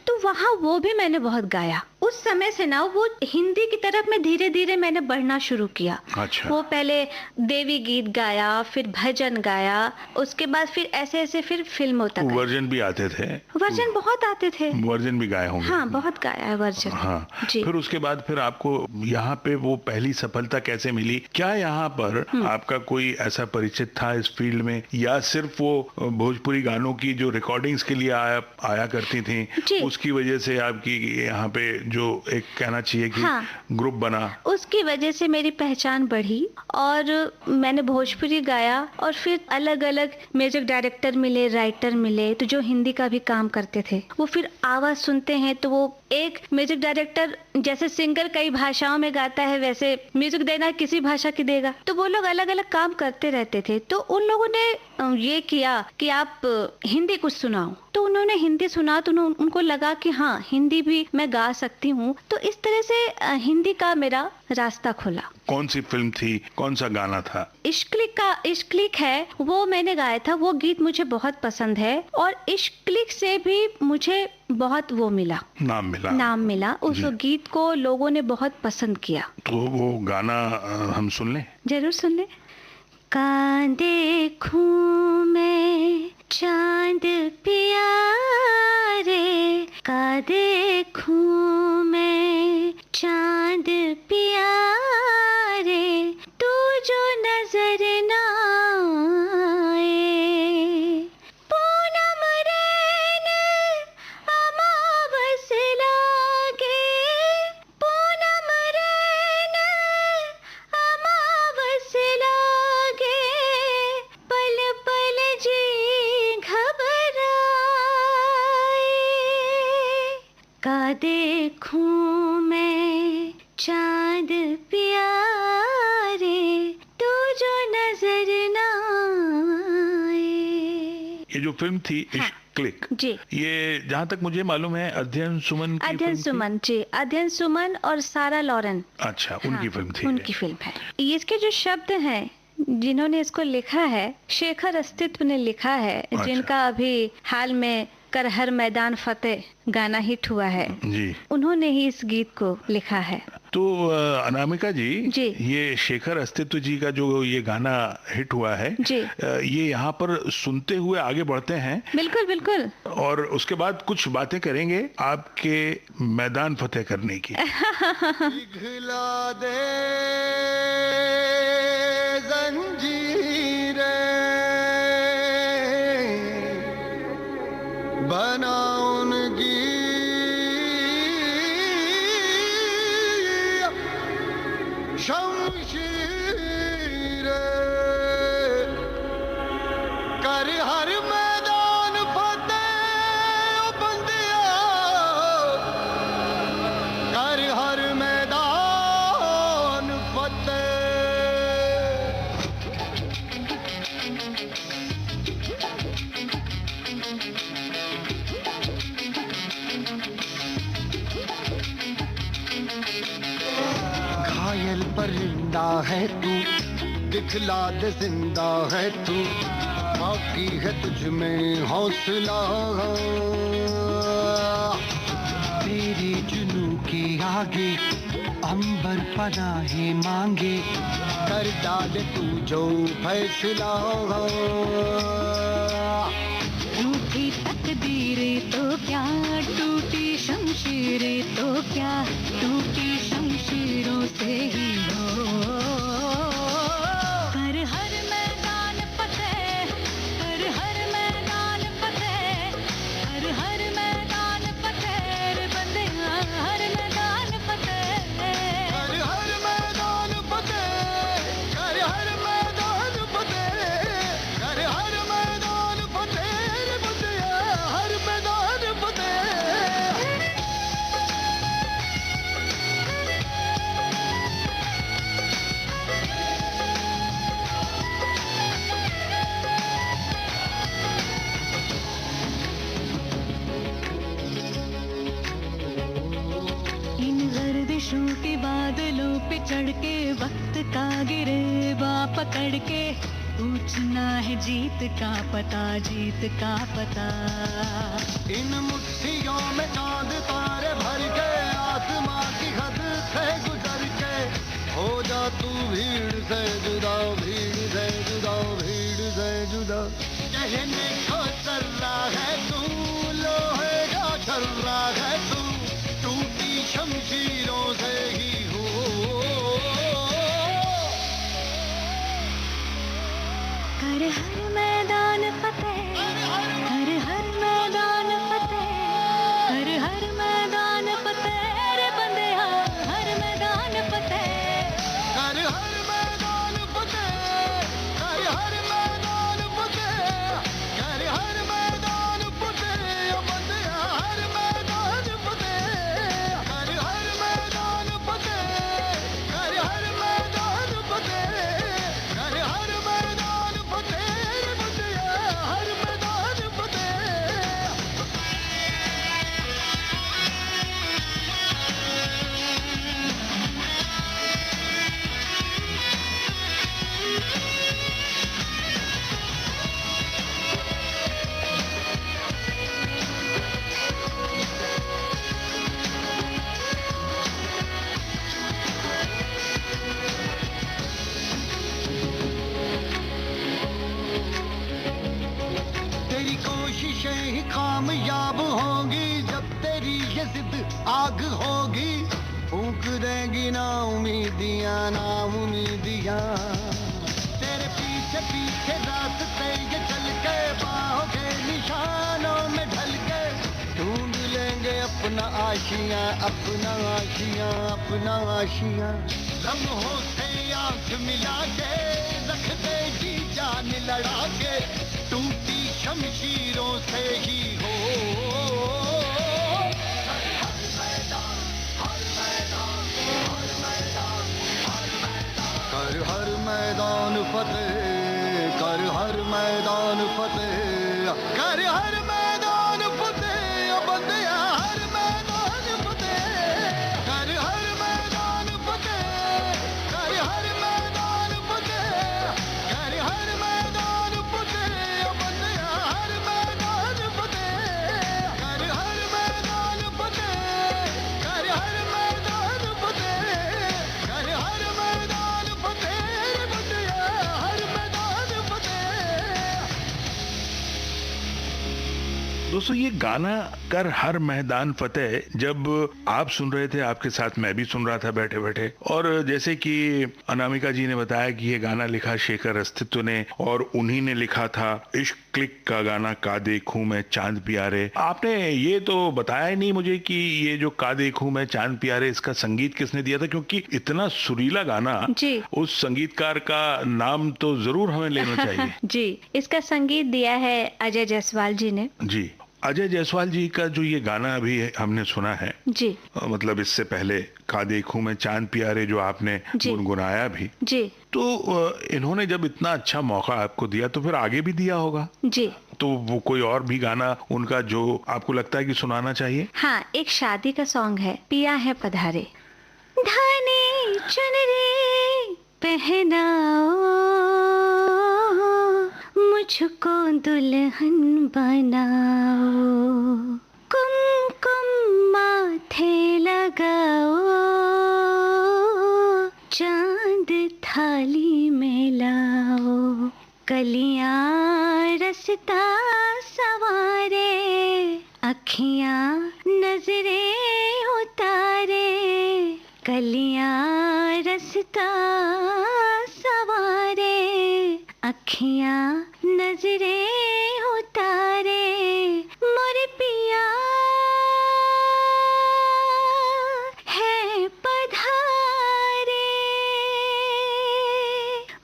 S6: तो वहाँ वो भी मैंने बहुत गाया। उस समय से ना वो हिंदी की तरफ में धीरे धीरे मैंने बढ़ना शुरू किया।
S5: अच्छा।
S6: वो पहले देवी गीत गाया, फिर भजन गाया, उसके बाद फिर ऐसे ऐसे फिर फिल्मों तक गए।
S5: वर्जन भी आते थे?
S6: वर्जन बहुत आते थे।
S5: वर्जन भी गाए होंगे?
S6: हाँ, बहुत गाया है वर्जन।
S5: हाँ
S6: जी।
S5: फिर उसके बाद फिर आपको यहाँ पे वो पहली सफलता कैसे मिली? क्या यहाँ पर आपका कोई ऐसा परिचित था इस फील्ड में, या सिर्फ वो भोजपुरी गानों की जो रिकॉर्डिंग्स के लिए आया करती थी,
S6: जी।
S5: उसकी वजह से आपकी यहाँ पे जो एक कहना चाहिए कि
S6: हाँ।
S5: ग्रुप बना?
S6: उसकी वजह से मेरी पहचान बढ़ी और मैंने भोजपुरी गाया और फिर अलग अलग म्यूजिक डायरेक्टर मिले, राइटर मिले, तो जो हिंदी का भी काम करते थे वो फिर आवाज सुनते हैं तो वो एक म्यूजिक डायरेक्टर जैसे सिंगर कई भाषाओं में गाता है वैसे म्यूजिक देना किसी भाषा की देगा, तो वो लोग अलग अलग काम करते रहते थे। तो उन लोगों ने ये किया कि आप हिंदी कुछ सुनाओ, तो उन्होंने हिंदी सुना तो उनको लगा कि हाँ हिंदी भी मैं गा सकती हूँ, तो इस तरह से हिंदी का मेरा रास्ता खुला।
S5: कौन सी फिल्म थी, कौन सा गाना था?
S6: इश्क-लिक है, वो मैंने गाया था। वो गीत मुझे बहुत पसंद है और इश्क-लिक से भी मुझे बहुत वो मिला, नाम मिला। उस गीत को लोगों ने बहुत पसंद किया।
S5: तो वो गाना हम सुन लें?
S6: जरूर सुन ले। का देखूं मैं चांद प्यारे, का देखूं मैं चांद प्यारे, तू जो नजर ना आए। पूनम रैन अमावस लागे, पूनम रैन अमावस लागे, पल पल जी घबराए। का देखूं मैं चांद प्यारे, तू जो नजर ना आए।
S5: ये जो फिल्म थी इश्क क्लिक
S6: जी,
S5: ये जहाँ तक मुझे मालूम है अध्ययन सुमन की
S6: अध्ययन
S5: फिल्म थी?
S6: सुमन जी, अध्ययन सुमन और सारा लॉरेन।
S5: अच्छा, उनकी फिल्म थी।
S6: उनकी फिल्म है। इसके जो शब्द हैं जिन्होंने इसको लिखा है, शेखर अस्तित्व ने लिखा है, जिनका अभी हाल में कर हर मैदान फतेह गाना हिट हुआ है
S5: जी,
S6: उन्होंने ही इस गीत को लिखा है।
S5: तो अनामिका जी,
S6: जी,
S5: ये शेखर अस्तित्व जी का जो ये गाना हिट हुआ है
S6: जी,
S5: ये यहाँ पर सुनते हुए आगे बढ़ते हैं।
S6: बिल्कुल बिल्कुल।
S5: और उसके बाद कुछ बातें करेंगे आपके मैदान फतेह करने की।
S2: पिघला दे जंजीरें, बना उनकी शमशीरें, कर हर मैदान फतेह बंदिया, कर हर मैदान फतेह। घायल परिंदा है तू, दिखला दे जिंदा है तू, बाकी है तुझ में हौसला। तेरे जुनू के आगे अंबर पनाहे मांगे, कर डाले तू जो फैसला।
S3: रूठी तकदीरें तो क्या, टूटी शमशीरें तो क्या, टूटी शमशीरों से ही हो। कर हर मैदान फतेह, कर हर मैदान फतेह, कर हर मैदान फतेह रे बंदिया, हर मैदान फतेह।
S2: कर हर मैदान फतेह, कर हर मैदान फतेह, कर हर मैदान फतेह रे बंदिया, हर मैदान फतेह।
S3: इन गर्दिशों के बादलों पे चढ़ के, वक्त का गिरेबा पकड़ के, पूछना है जीत का पता, जीत का पता।
S2: इन मुट्ठियों में चांद तारे भर के, आसमान ये जिद आग होगी, फूंक देगी ना उम्मीदियां। तेरे पीछे पीछे रास्ते ये चल के, बाहों के निशानों में ढल के, ढूंढ लेंगे अपना आशियां, अपना आशियां, अपना आशियां। लम्हों से आंख मिला के, रख दे जी जान लड़ा के, टूटी शमशीरों से ही हो। कर हर मैदान फतेह, कर हर मैदान फतेह, कर हर मैदान फतेह, बंदिया हर मैदान फतेह, कर हर मैदान फतेह, कर हर मैदान फतेह, कर हर मैदान फतेह, बंदिया हर मैदान फतेह, कर हर मैदान फतेह, कर हर मैदान फतेह, कर हर मैदान फतेह, बंदिया हर मैदान फतेह।
S5: दोस्तों, ये गाना कर हर मैदान फतेह जब आप सुन रहे थे, आपके साथ मैं भी सुन रहा था बैठे बैठे, और जैसे कि अनामिका जी ने बताया कि ये गाना लिखा शेखर अस्तित्व ने, और उन्हीं ने लिखा था इश्क क्लिक का गाना का देखूं मैं चांद प्यारे। आपने ये तो बताया ही नहीं मुझे कि ये जो का देखूं मैं चांद प्यारे, इसका संगीत किसने दिया था, क्योंकि इतना सुरीला गाना
S6: जी।
S5: उस संगीतकार का नाम तो जरूर हमें लेना चाहिए।
S6: जी, इसका संगीत दिया है अजय जायसवाल जी ने।
S5: जी, अजय जायसवाल जी का जो ये गाना अभी हमने सुना है,
S6: जी
S5: मतलब इससे पहले का देखूं मैं चांद प्यारे जो आपने
S6: जी।
S5: गुनगुनाया भी,
S6: जी
S5: तो इन्होंने जब इतना अच्छा मौका आपको दिया तो फिर आगे भी दिया होगा।
S6: जी।
S5: तो वो कोई और भी गाना उनका जो आपको लगता है कि सुनाना चाहिए?
S6: हाँ, एक शादी का सॉन्ग है, पिया है पधारे। धानी चुनरी पहनाओ, मुझको दुल्हन बनाओ, कुमकुम माथे लगाओ, चांद थाली में लाओ, कलियां रसता सवारे, अखियां नजरें उतारे, कलियां रसता सवारे, अखियां नजरें उतारे, मोरे पिया है पधारे,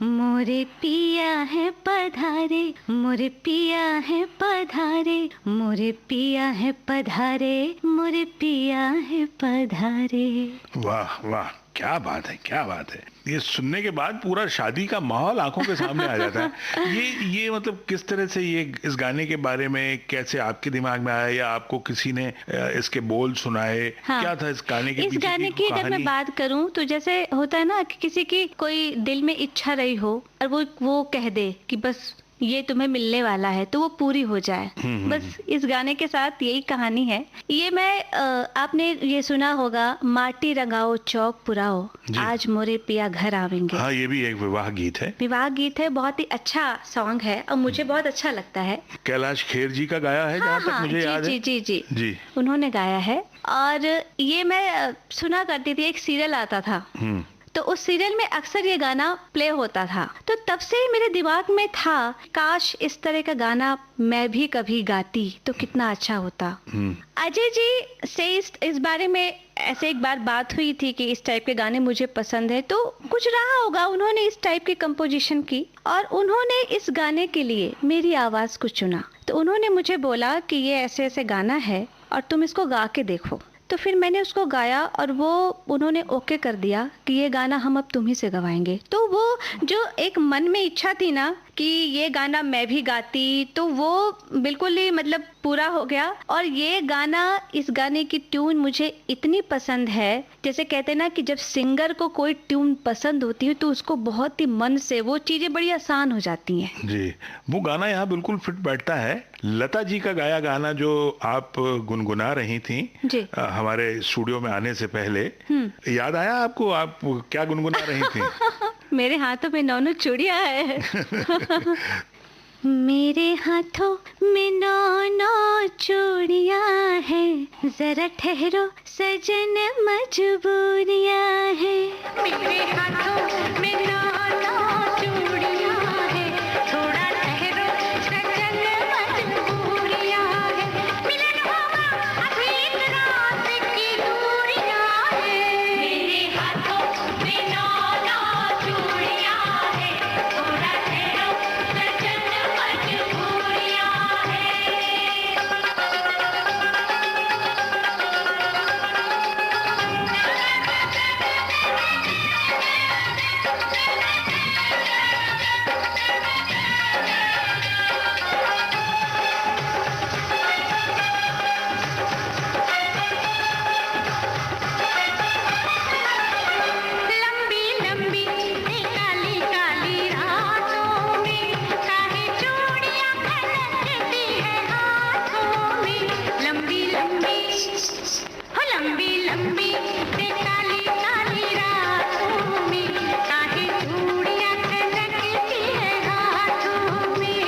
S6: मोरे पिया है पधारे, मोरे पिया है पधारे, मोरे पिया है पधारे, मोरे पिया है पधारे।
S5: वाह वाह, क्या बात है, क्या बात है। ये सुनने के बाद पूरा शादी का माहौल आंखों के सामने आ जाता है। ये मतलब किस तरह से ये इस गाने के बारे में कैसे आपके दिमाग में आया, या आपको किसी ने इसके बोल सुनाए?
S6: हाँ,
S5: क्या था इस गाने के पीछे
S6: इस गाने की अगर मैं
S5: कहानी?
S6: बात करूं तो जैसे होता है ना कि किसी की कोई दिल में इच्छा रही हो और वो कह दे कि बस ये तुम्हें मिलने वाला है, तो वो पूरी हो जाए। बस इस गाने के साथ यही कहानी है। ये आपने ये सुना होगा, माटी रंगाओ चौक पुराओ, आज मोरे पिया घर आवेंगे।
S5: हाँ, ये भी एक विवाह गीत है।
S6: विवाह गीत है, बहुत ही अच्छा सॉन्ग है और मुझे बहुत अच्छा लगता है।
S5: कैलाश खेर जी का गाया है, जहाँ तक मुझे याद है।
S6: जी उन्होंने गाया है। और ये मैं सुना करती थी, एक सीरियल आता था, तो उस सीरियल में अक्सर ये गाना प्ले होता था, तो तब से ही मेरे दिमाग में था, काश इस तरह का गाना मैं भी कभी गाती तो कितना अच्छा होता। अजय जी से इस बारे में ऐसे एक बार बात हुई थी कि इस टाइप के गाने मुझे पसंद है, तो कुछ रहा होगा, उन्होंने इस टाइप की कंपोजिशन की और उन्होंने इस गाने के लिए मेरी आवाज को चुना। तो उन्होंने मुझे बोला कि ये ऐसे ऐसे गाना है और तुम इसको गा के देखो। तो फिर मैंने उसको गाया और वो उन्होंने ओके कर दिया कि ये गाना हम अब तुम ही से गवाएंगे। तो वो जो एक मन में इच्छा थी ना कि ये गाना मैं भी गाती, तो वो बिल्कुल ही मतलब पूरा हो गया। और ये गाना, इस गाने की ट्यून मुझे इतनी पसंद है, जैसे कहते हैं ना कि जब सिंगर को कोई ट्यून पसंद होती है तो उसको बहुत ही मन से वो चीजें बड़ी आसान हो जाती हैं। जी,
S5: वो गाना यहाँ बिल्कुल फिट बैठता है। लता जी का गाया गाना जो आप गुनगुना रही थी हमारे स्टूडियो में आने से पहले, याद आया आपको? आप क्या गुनगुना रही थी?
S6: मेरे हाथों में 9 चूड़ियां है। मेरे हाथों में 9 चूड़ियां हैं, जरा ठहरो सजन मजबूरियां हैं। मेरे हाथों में 9 चूड़ियां हैं, थोड़ा ठहरो सजन मजबूरियां हैं। मिलन होगा अभी इस रात की दूरियां हैं। मेरे हाथों में 9 चूड़ियां हैं, थोड़ा ठहरो सजन मजबूरियां हैं। लंबी लंबी काली काली रातों में काहे चूड़ियां खनकती है हाथों में। लंबी लंबी हो लंबी लंबी काली काली रातों में काहे चूड़ियां खनकती है हाथों में।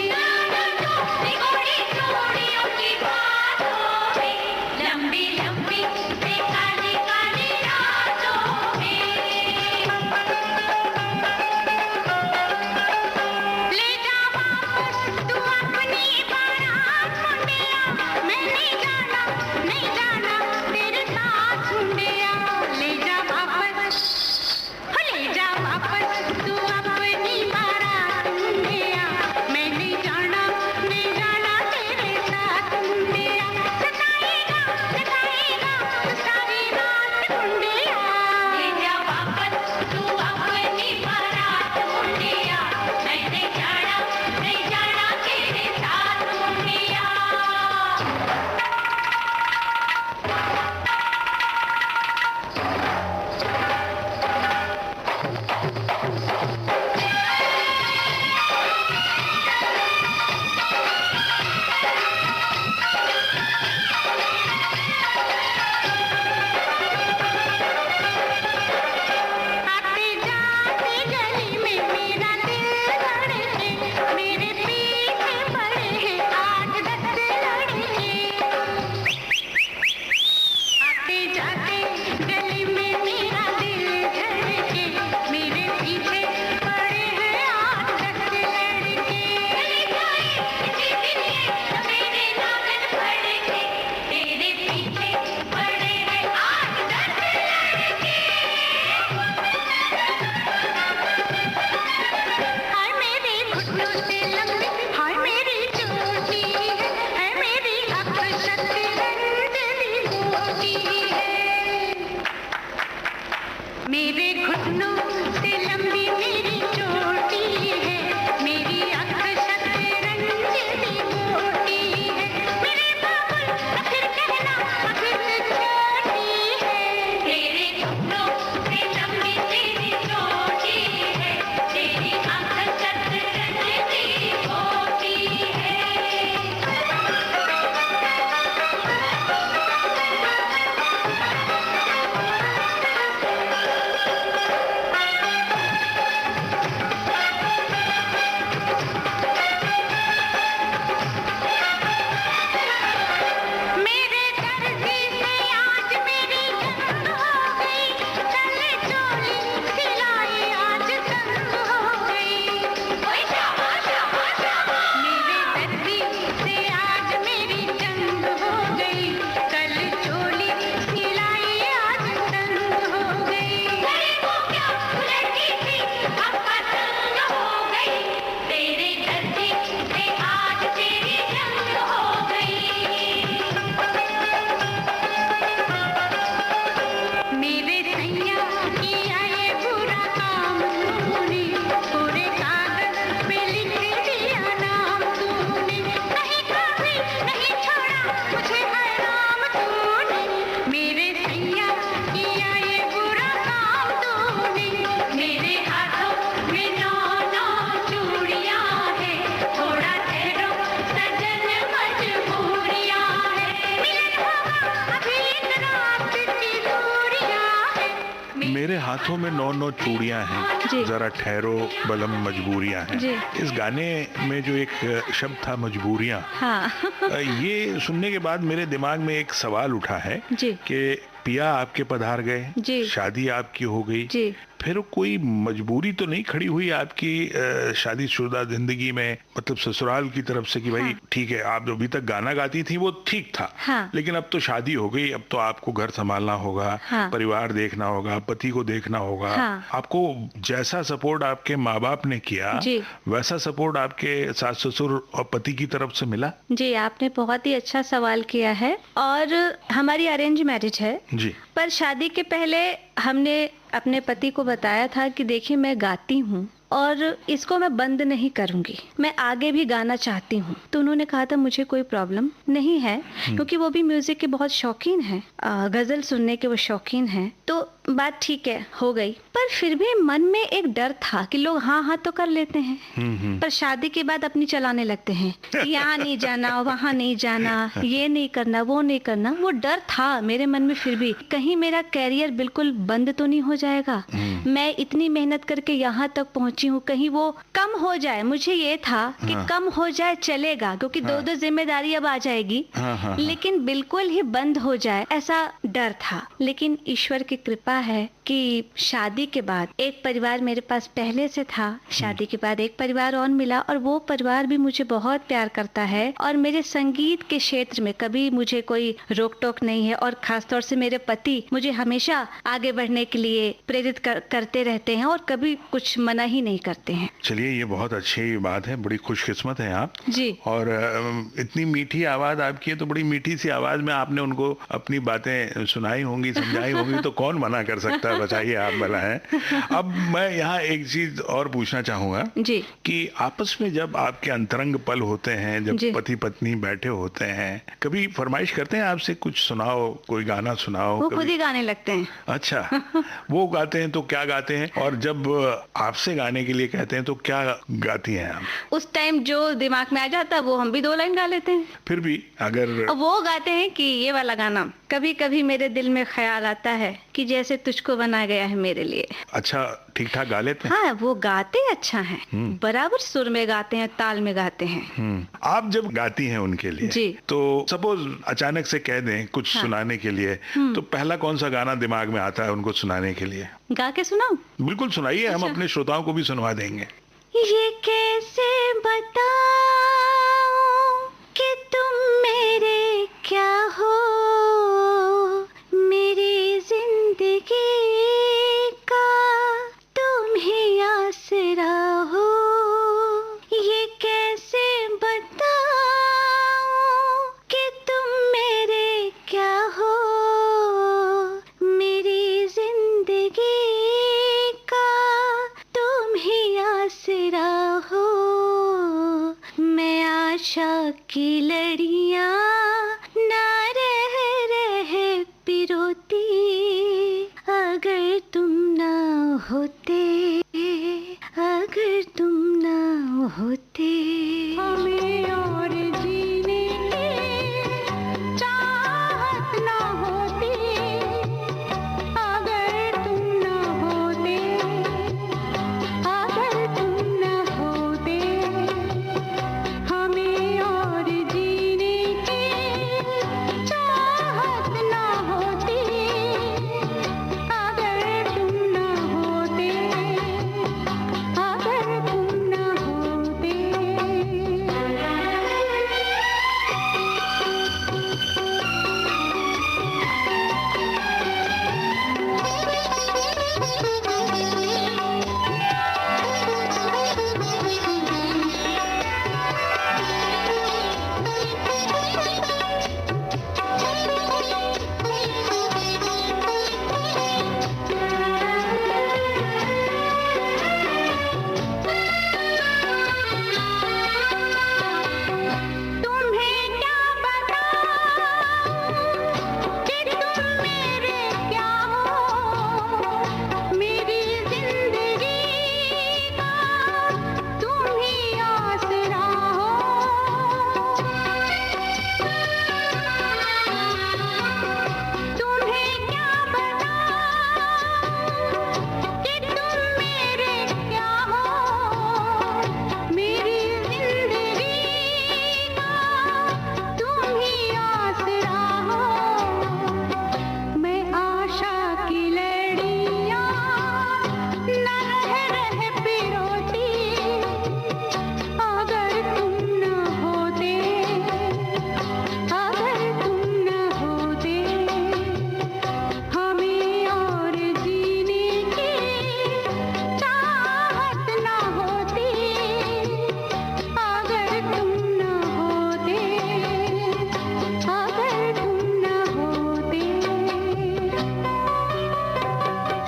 S6: गोरी चूड़ियों की बातों में लंबी लंबी काली काली रातों में। ले जा वापस तू अपनी बारात मुंडिया, मैं नहीं जाना तेरे साथ मुंडिया। ले जा वापस हो ले जा वापस तू अपनी बारात मुंडिया, मैं नहीं जाना तेरे साथ मुंडिया। सताएगा सारी रात मुंडिया। ले जा वापस तू अपनी बारात मुंडिया, मैं नहीं जाना तेरे साथ मुंडिया। आते जाते गली में मेरा दिल धड़के, मेरे पीछे पड़े हैं 8-10 लड़के। आते जाते गली में मेरा दिल धड़के, मेरे पीछे पड़े हैं 8-10 लड़के। मेरे नागन फड़के, तेरे पीछे पड़े हैं 8-10 लड़के। हाय मेरी घुटनों से लंबी, हाय मेरी चोटी है मेरी अक्षत रंजनी मोटी है। मेरे घुटनों से लंबी मेरी चोटी है, मेरी अक्षत रंजनी मोटी है। मेरे बाबुल फिर कहना अक्षत छोटी है। तेरे घुटनों से लंबी तेरी चोटी है, तेरी अक्षत रंजनी मोटी है।
S5: मेरे हाथों में 9 चूड़ियां
S6: जी।
S5: हैं, जरा ठहरो बलम मजबूरियां
S6: जी।
S5: हैं। इस गाने में जो एक शब्द था मजबूरियां,
S6: हाँ
S5: ये सुनने के बाद मेरे दिमाग में एक सवाल उठा है
S6: जी।
S5: कि पिया आपके पधार
S6: जी।
S5: गए, शादी आपकी हो गई,
S6: जी।
S5: फिर कोई मजबूरी तो नहीं खड़ी हुई आपकी शादीशुदा जिंदगी में, मतलब ससुराल की तरफ से कि भाई
S6: हाँ।
S5: ठीक है, आप जो अभी तक गाना गाती थी वो ठीक था,
S6: हाँ।
S5: लेकिन अब तो शादी हो गई, अब तो आपको घर संभालना होगा,
S6: हाँ।
S5: परिवार देखना होगा, पति को देखना होगा।
S6: हाँ।
S5: आपको जैसा सपोर्ट आपके माँ बाप ने किया,
S6: जी।
S5: वैसा सपोर्ट आपके सास ससुर और पति की तरफ से मिला?
S6: जी, आपने बहुत ही अच्छा सवाल किया है। और हमारी अरेंज मैरिज है,
S5: जी।
S6: पर शादी के पहले हमने अपने पति को बताया था कि देखिए मैं गाती हूँ और इसको मैं बंद नहीं करूंगी, मैं आगे भी गाना चाहती हूँ। तो उन्होंने कहा था मुझे कोई प्रॉब्लम नहीं है, क्योंकि वो भी म्यूजिक के बहुत शौकीन हैं, गजल सुनने के वो शौकीन हैं। तो बात ठीक है, हो गई। पर फिर भी मन में एक डर था कि लोग हाँ हाँ तो कर लेते हैं, पर शादी के बाद अपनी चलाने लगते हैं, यहाँ नहीं जाना, वहाँ नहीं जाना, ये नहीं करना, वो नहीं करना। वो डर था मेरे मन में फिर भी, कहीं मेरा कैरियर बिल्कुल बंद तो नहीं हो जाएगा। मैं इतनी मेहनत करके यहाँ तक पहुंची हूँ, कहीं वो कम हो जाए। मुझे ये था कि कम हो जाए चलेगा, क्योंकि दो जिम्मेदारी अब आ जाएगी, लेकिन बिल्कुल ही बंद हो जाए ऐसा डर था। लेकिन ईश्वर की कृपा है कि शादी के बाद एक परिवार मेरे पास पहले से था, शादी के बाद एक परिवार और मिला, और वो परिवार भी मुझे बहुत प्यार करता है और मेरे संगीत के क्षेत्र में कभी मुझे कोई रोक टोक नहीं है। और खासतौर से मेरे पति मुझे हमेशा आगे बढ़ने के लिए प्रेरित करते रहते हैं और कभी कुछ मना ही नहीं करते हैं।
S5: चलिए, ये बहुत अच्छी बात है, बड़ी खुशकिस्मत है आप
S6: जी।
S5: और इतनी मीठी आवाज आपकी है, तो बड़ी मीठी सी आवाज में आपने उनको अपनी बातें सुनाई होंगी, समझाई होंगी, तो कौन मना कर सकता है? बताइए, आप भला हैं। अब मैं यहाँ एक चीज और पूछना चाहूंगा
S6: जी।
S5: कि आपस में जब आपके अंतरंग पल होते हैं, जब
S6: जी।
S5: पति पत्नी बैठे होते हैं, कभी फरमाइश करते हैं आपसे कुछ सुनाओ, कोई गाना सुनाओ?
S6: वो
S5: कभी?
S6: खुद ही गाने लगते हैं।
S5: अच्छा, वो गाते हैं तो क्या गाते हैं? और जब आपसे गाने के लिए कहते हैं तो क्या गाती हैं आप?
S6: उस टाइम जो दिमाग में आ जाता है वो हम भी 2 लाइन गा लेते हैं।
S5: फिर भी अगर
S6: और वो गाते हैं कि ये वाला गाना, कभी कभी मेरे दिल में ख्याल आता है कि जैसे तुझको बनाया गया है मेरे लिए।
S5: अच्छा, ठीक ठाक गा लेते हैं?
S6: हाँ, वो गाते अच्छा है, बराबर सुर में गाते हैं, ताल में गाते हैं।
S5: आप जब गाती हैं उनके लिए,
S6: जी।
S5: तो सपोज अचानक से कह दें कुछ सुनाने के लिए, तो पहला कौन सा गाना दिमाग में आता है उनको सुनाने के लिए?
S6: गा के सुनाऊं?
S5: बिल्कुल सुनाइए, हम अपने श्रोताओं को भी सुनवा देंगे।
S6: ये कैसे बताऊं कि तुम मेरे क्या हो, मेरी जिंदगी का तुम ही आसरा हो। ये कैसे बताऊं कि तुम मेरे क्या हो, मेरी जिंदगी का तुम ही आसरा हो। मैं आशा की लड़ियां ना रह पिरोती, अगर तुम ना होते, अगर तुम ना होते। हमें और जीने की चाहत ना होती, अगर तुम ना होते, अगर तुम ना होते। हमें और जीने की चाहत ना होती, अगर तुम ना होते।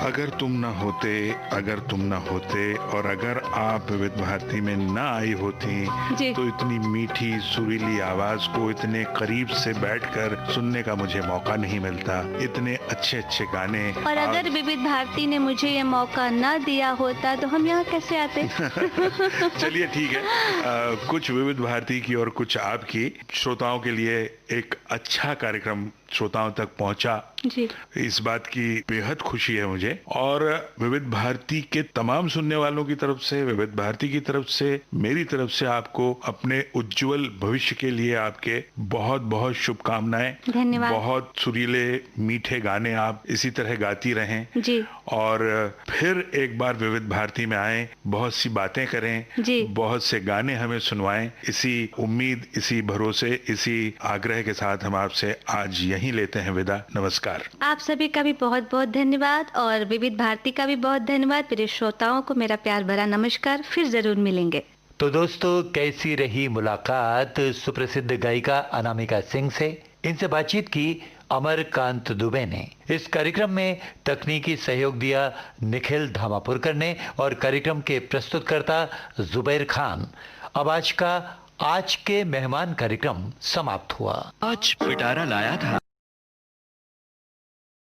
S5: अगर तुम न होते, अगर तुम न होते और अगर आप विविध भारती में न आई होती
S6: जी।
S5: तो इतनी मीठी सुरीली आवाज को इतने करीब से बैठकर सुनने का मुझे मौका नहीं मिलता। इतने अच्छे अच्छे गाने।
S6: और अगर विविध भारती ने मुझे ये मौका ना दिया होता तो हम यहाँ कैसे आते?
S5: चलिए ठीक है, कुछ विविध भारती की और कुछ आपकी श्रोताओं के लिए एक अच्छा कार्यक्रम श्रोताओं तक पहुंचा।
S6: जी।
S5: इस बात की बेहद खुशी है मुझे, और विविध भारती के तमाम सुनने वालों की तरफ से, विविध भारती की तरफ से, मेरी तरफ से आपको अपने उज्जवल भविष्य के लिए आपके बहुत बहुत शुभकामनाएं।
S6: धन्यवाद।
S5: बहुत सुरीले मीठे गाने आप इसी तरह गाती रहें
S6: जी।
S5: और फिर एक बार विविध भारती में आए, बहुत सी बातें करें,
S6: जी।
S5: बहुत से गाने हमें सुनवाएं। इसी उम्मीद, इसी भरोसे, इसी आग्रह के साथ हम आपसे आज यहीं लेते हैं विदा। नमस्कार।
S6: आप सभी का भी बहुत बहुत धन्यवाद और विविध भारती का भी बहुत धन्यवाद। मेरे श्रोताओं को मेरा प्यार भरा नमस्कार। फिर जरूर मिलेंगे।
S4: तो दोस्तों, कैसी रही मुलाकात सुप्रसिद्ध गायिका अनामिका सिंह से। इनसे बातचीत की अमरकांत दुबे ने। इस कार्यक्रम में तकनीकी सहयोग दिया निखिल धामापुरकर ने और कार्यक्रम के प्रस्तुतकर्ता जुबैर खान। अब आज के मेहमान कार्यक्रम समाप्त हुआ।
S1: आज पिटारा लाया था।